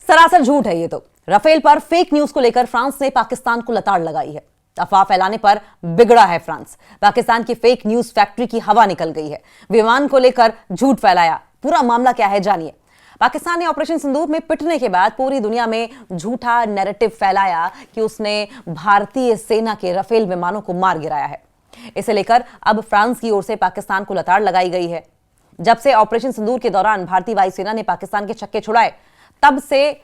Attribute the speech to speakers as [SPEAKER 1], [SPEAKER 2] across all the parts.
[SPEAKER 1] सरासर झूठ है ये तो। राफेल पर फेक न्यूज को लेकर फ्रांस ने पाकिस्तान को लताड़ लगाई है। अफवाह फैलाने पर बिगड़ा है फ्रांस। पाकिस्तान की फेक न्यूज फैक्ट्री की हवा निकल गई है। विमान को लेकर झूठ फैलाया। पूरा मामला क्या है जानिए। पाकिस्तान ने ऑपरेशन सिंदूर में पिटने के बाद पूरी दुनिया में झूठा नैरेटिव फैलाया कि उसने भारतीय सेना के राफेल विमानों को मार गिराया है। इसे लेकर अब फ्रांस की ओर से पाकिस्तान को लताड़ लगाई गई है। जब से ऑपरेशन सिंदूर के दौरान भारतीय वायुसेना ने पाकिस्तान के छक्के छुड़ाए, तब से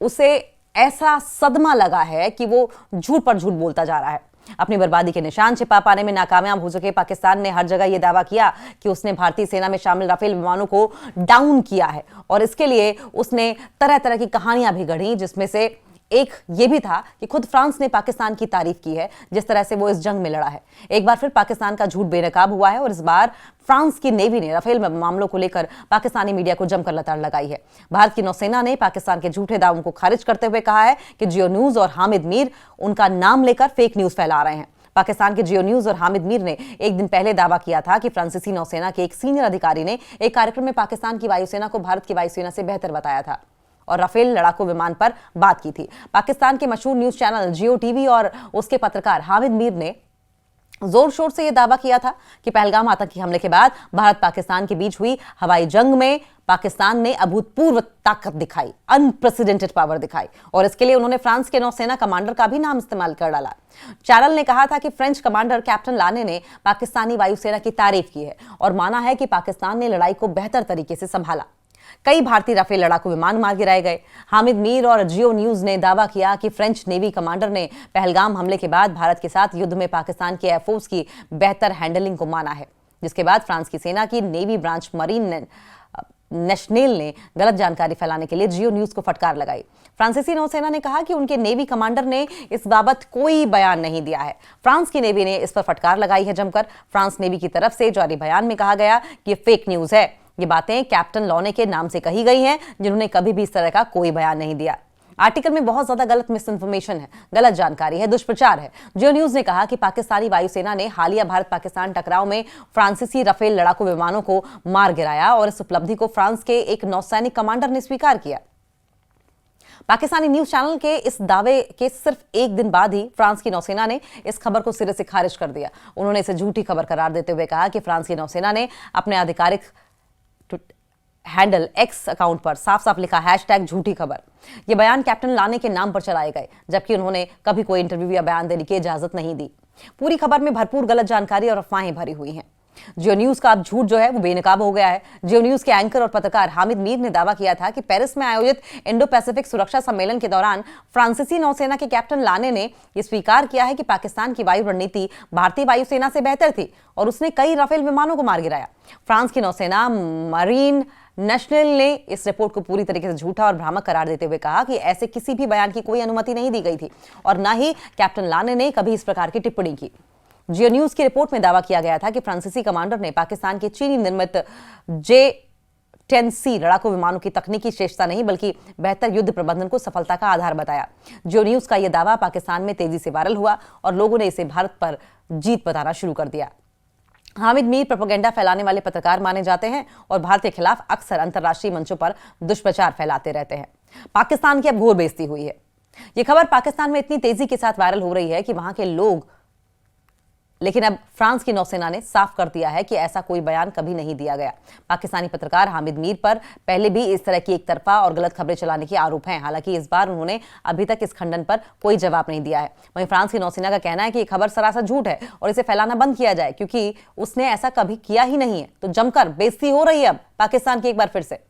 [SPEAKER 1] उसे ऐसा सदमा लगा है कि वो झूठ पर झूठ बोलता जा रहा है। अपनी बर्बादी के निशान छिपा पाने में नाकामयाब हो चुके पाकिस्तान ने हर जगह यह दावा किया कि उसने भारतीय सेना में शामिल राफेल विमानों को डाउन किया है, और इसके लिए उसने तरह तरह की कहानियां भी गढ़ी, जिसमें से एक ये भी था कि खुद फ्रांस ने पाकिस्तान की तारीफ की है जिस तरह से वो इस जंग में लड़ा है। एक बार फिर पाकिस्तान का झूठ बेनकाब हुआ है और इस बार फ्रांस की नेवी ने राफेल मामलों को लेकर पाकिस्तानी मीडिया को जमकर लताड़ लगाई है। भारत की नौसेना ने पाकिस्तान के झूठे दावों को खारिज करते हुए कहा है कि जियो न्यूज और हामिद मीर उनका नाम लेकर फेक न्यूज फैला रहे हैं। पाकिस्तान के जियो न्यूज और हामिद मीर ने एक दिन पहले दावा किया था कि फ्रांसीसी नौसेना के एक सीनियर अधिकारी ने एक कार्यक्रम में पाकिस्तान की वायुसेना को भारत की वायुसेना से बेहतर बताया था और राफेल लड़ाकू विमान पर बात की थी। पाकिस्तान के मशहूर न्यूज चैनल जियो टीवी और उसके पत्रकार हामिद मीर ने जोर शोर से यह दावा किया था कि पहलगाम आतंकी हमले के बाद भारत पाकिस्तान के बीच हुई हवाई जंग में पाकिस्तान ने अभूतपूर्व ताकत दिखाई, अनप्रेसिडेंटेड पावर दिखाई, और इसके लिए उन्होंने फ्रांस के नौसेना कमांडर का भी नाम इस्तेमाल कर डाला। चैनल ने कहा था कि फ्रेंच कमांडर कैप्टन लाने ने पाकिस्तानी वायुसेना की तारीफ की है और माना है कि पाकिस्तान ने लड़ाई को बेहतर तरीके से संभाला। कई भारतीय राफेल लड़ाकू विमान मार गिराए गए। हामिद मीर और जियो न्यूज ने दावा किया कि फ्रेंच नेवी कमांडर ने पहलगाम हमले के बाद भारत के साथ युद्ध में पाकिस्तान के एयरफोर्स की बेहतर हैंडलिंग को माना है, जिसके बाद फ्रांस की सेना की नेवी ब्रांच मरीन नेशनल ने गलत जानकारी फैलाने के लिए जियो न्यूज को फटकार लगाई। फ्रांसीसी नौसेना ने कहा कि उनके नेवी कमांडर ने इस बाबत कोई बयान नहीं दिया है। फ्रांस की नेवी ने इस पर फटकार लगाई है जमकर। फ्रांस नेवी की तरफ से जारी बयान में कहा गया कि यह फेक न्यूज है। ये बातें कैप्टन लॉने के नाम से कही गई हैं, जिन्होंने कभी भी इस तरह का कोई बयान नहीं दिया। आर्टिकल में बहुत ज्यादा गलत मिस इन्फॉर्मेशन है, गलत जानकारी है, दुष्प्रचार है। जियो न्यूज ने कहा कि पाकिस्तानी वायुसेना ने हालिया भारत पाकिस्तान टकराव में फ्रांसीसी राफेल लड़ाकू विमानों को मार गिराया और इस उपलब्धि को फ्रांस के एक नौसैनिक कमांडर ने स्वीकार किया। पाकिस्तानी न्यूज चैनल के इस दावे के सिर्फ एक दिन बाद ही फ्रांस की नौसेना ने इस खबर को सिरे से खारिज कर दिया। उन्होंने इसे झूठी खबर करार देते हुए कहा कि फ्रांस की नौसेना ने अपने आधिकारिक हैंडल एक्स अकाउंट पर साफ साफ लिखा #झूठी खबर। यह बयान कैप्टन लाने के नाम पर चलाए गए, जबकि उन्होंने कभी कोई इंटरव्यू या बयान देने की इजाजत नहीं दी। पूरी खबर में भरपूर गलत जानकारी और अफवाहें भरी हुई हैं। जियो न्यूज का अब झूठ जो है वो बेनकाब हो गया है। जियो न्यूज के एंकर और पत्रकार हामिद मीर ने दावा किया था कि पेरिस में आयोजित इंडो पैसिफिक सुरक्षा सम्मेलन के दौरान फ्रांसीसी नौसेना के कैप्टन लाने ने यह स्वीकार किया है कि पाकिस्तान की वायु रणनीति भारतीय वायुसेना से बेहतर थी और उसने कई राफेल विमानों को मार गिराया। फ्रांस की नौसेना मरीन नेशनल ने इस रिपोर्ट को पूरी तरीके से झूठा और भ्रामक करार देते हुए कहा कि ऐसे किसी भी बयान की कोई अनुमति नहीं दी गई थी और न ही कैप्टन लाने ने कभी इस प्रकार की टिप्पणी की। जियो न्यूज की रिपोर्ट में दावा किया गया था कि फ्रांसीसी कमांडर ने पाकिस्तान के चीनी निर्मित J-10C लड़ाकू विमानों की तकनीकी श्रेष्ठता नहीं बल्कि बेहतर युद्ध प्रबंधन को सफलता का आधार बताया। जियो न्यूज का यह दावा पाकिस्तान में तेजी से वायरल हुआ और लोगों ने इसे भारत पर जीत बताना शुरू कर दिया। हामिद मीर प्रोपेगेंडा फैलाने वाले पत्रकार माने जाते हैं और भारत के खिलाफ अक्सर अंतर्राष्ट्रीय मंचों पर दुष्प्रचार फैलाते रहते हैं। पाकिस्तान की अब घोर बेइज्जती हुई है। यह खबर पाकिस्तान में इतनी तेजी के साथ वायरल हो रही है कि वहां के लोग, लेकिन अब फ्रांस की नौसेना ने साफ कर दिया है कि ऐसा कोई बयान कभी नहीं दिया गया। पाकिस्तानी पत्रकार हामिद मीर पर पहले भी इस तरह की एक तरफा और गलत खबरें चलाने के आरोप हैं। हालांकि इस बार उन्होंने अभी तक इस खंडन पर कोई जवाब नहीं दिया है। वहीं फ्रांस की नौसेना का कहना है कि यह खबर सरासर झूठ है और इसे फैलाना बंद किया जाए, क्योंकि उसने ऐसा कभी किया ही नहीं है। तो जमकर बेइज्जती हो रही है अब पाकिस्तान की एक बार फिर से।